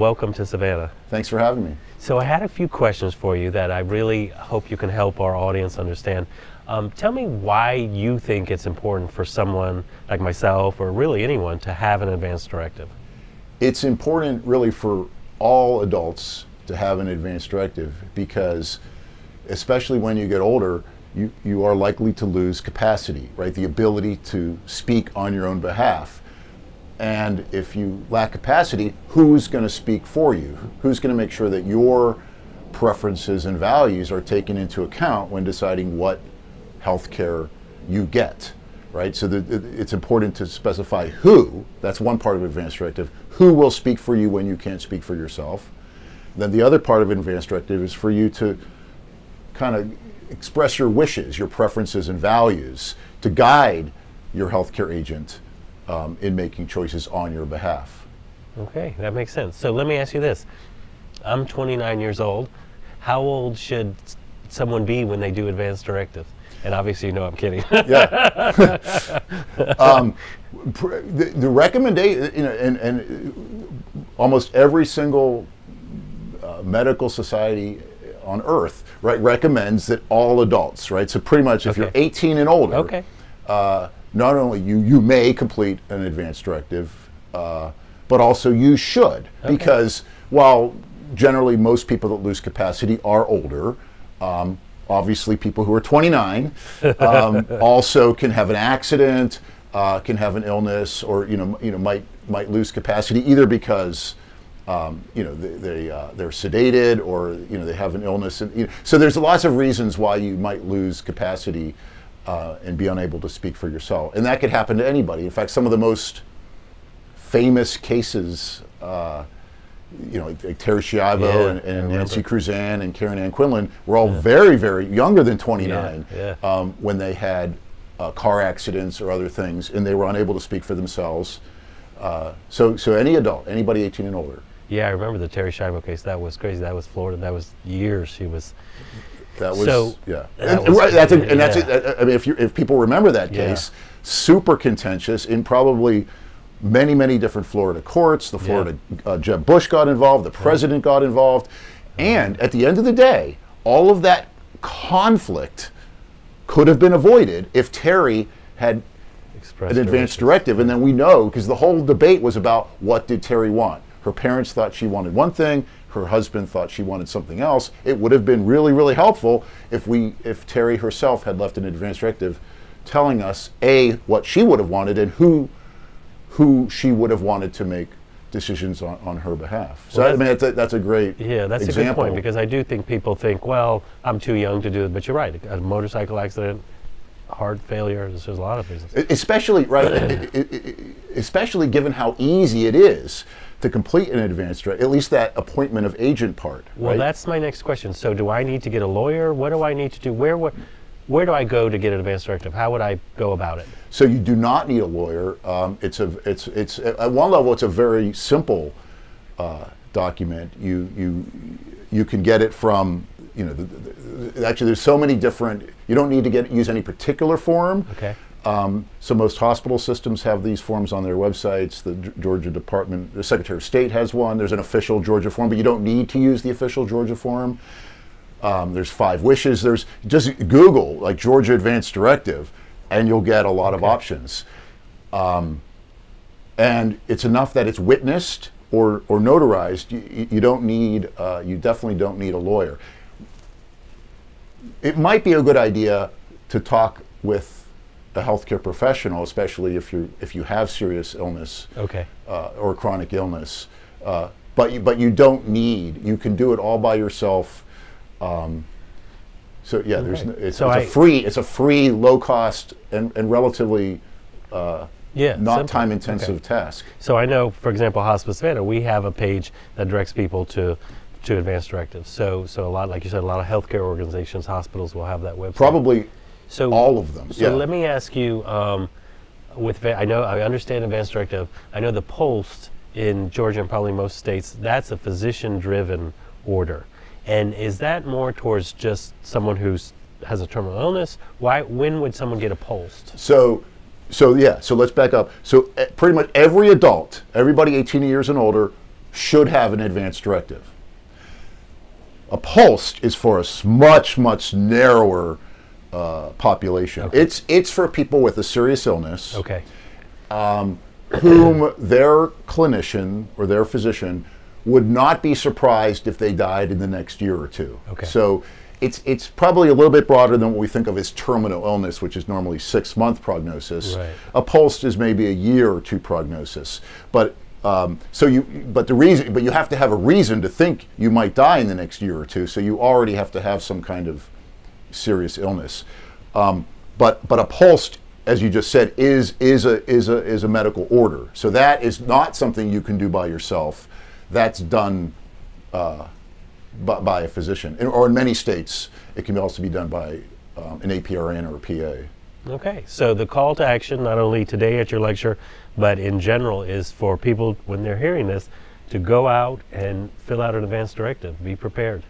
welcome to Savannah. Thanks for having me. So I had a few questions for you that I really hope you can help our audience understand. Tell me why you think it's important for someone like myself, or really anyone, to have an advance directive. It's important really for all adults to have an advance directive because, especially when you get older, you are likely to lose capacity, right? The ability to speak on your own behalf. And if you lack capacity, who's going to speak for you? Who's going to make sure that your preferences and values are taken into account when deciding what health care you get, right? So it's important to specify who, that's one part of advance directive, who will speak for you when you can't speak for yourself. Then the other part of advance directive is for you to kind of express your wishes, your preferences and values to guide your healthcare agent in making choices on your behalf. Okay, that makes sense. So let me ask you this. I'm 29 years old. How old should someone be when they do advance directives? And obviously, you know I'm kidding. Yeah. The recommendation, you know, and almost every single medical society on earth, right, recommends that all adults, right? So pretty much if you're 18 and older, not only you may complete an advance directive, but also you should, because while generally most people that lose capacity are older, obviously people who are 29 also can have an accident, can have an illness, or might lose capacity either because they're sedated, or they have an illness, and so there's lots of reasons why you might lose capacity and be unable to speak for yourself, and that could happen to anybody. In fact, some of the most famous cases, like Terry Schiavo and Nancy Cruzan and Karen Ann Quinlan were all very, very younger than 29 when they had car accidents or other things, and they were unable to speak for themselves. So any adult, anybody 18 and older. Yeah, I remember the Terry Schiavo case. That was crazy. That was Florida. That was years. She was. That was I mean, if people remember that case, super contentious in probably many different Florida courts. The Florida Jeb Bush got involved. The president got involved, and at the end of the day, all of that conflict could have been avoided if Terry had an advance directive. And then we know, because the whole debate was about what did Terry want. Her parents thought she wanted one thing. Her husband thought she wanted something else. It would have been really helpful if Terry herself had left an advance directive telling us what she would have wanted and who she would have wanted to make decisions on her behalf. So I mean, that's a great that's example. A good point, because I do think people think, well, I'm too young to do it, but you're right. A motorcycle accident, heart failure, there's a lot of reasons. Especially given how easy it is to complete an advance directive, at least that appointment of agent part. Well, that's my next question. So do I need to get a lawyer? What do I need to do? Where do I go to get an advance directive? How would I go about it? So you do not need a lawyer. It's at one level, it's a very simple document. You can get it from, actually there's so many different, you don't need to use any particular form. Okay. So most hospital systems have these forms on their websites. The Georgia Department, the Secretary of State has one. There's an official Georgia form, but you don't need to use the official Georgia form. There's 5 wishes. There's just Google like Georgia Advance Directive, and you'll get a lot of options. And it's enough that it's witnessed or notarized. You don't need. You definitely don't need a lawyer. It might be a good idea to talk with a healthcare professional, especially if you have serious illness or chronic illness. But you don't need. You can do it all by yourself. So yeah, it's a free, low cost, and relatively not time intensive task. So I know, for example, Hospice Savannah, we have a page that directs people to advance directives. So a lot, like you said, a lot of healthcare organizations, hospitals will have that website. Probably all of them. So let me ask you, I understand advance directive. I know the Post in Georgia and probably most states, that's a physician-driven order. And is that more towards just someone who has a terminal illness? When would someone get a post? So let's back up. So pretty much every adult, everybody 18 years and older, should have an advance directive. A pulsed is for a much narrower population. Okay. It's for people with a serious illness, Okay. whom their clinician or their physician would not be surprised if they died in the next year or two. Okay. So it's probably a little bit broader than what we think of as terminal illness, which is normally 6-month prognosis. Right. A pulsed is maybe a year or two prognosis. But but you have to have a reason to think you might die in the next year or two. So you already have to have some kind of serious illness. But a pulsed, as you just said, is a medical order. So that is not something you can do by yourself. That's done by a physician, or in many states, it can also be done by an APRN or a PA. Okay, so the call to action, not only today at your lecture, but in general, is for people, when they're hearing this, to go out and fill out an advance directive. Be prepared.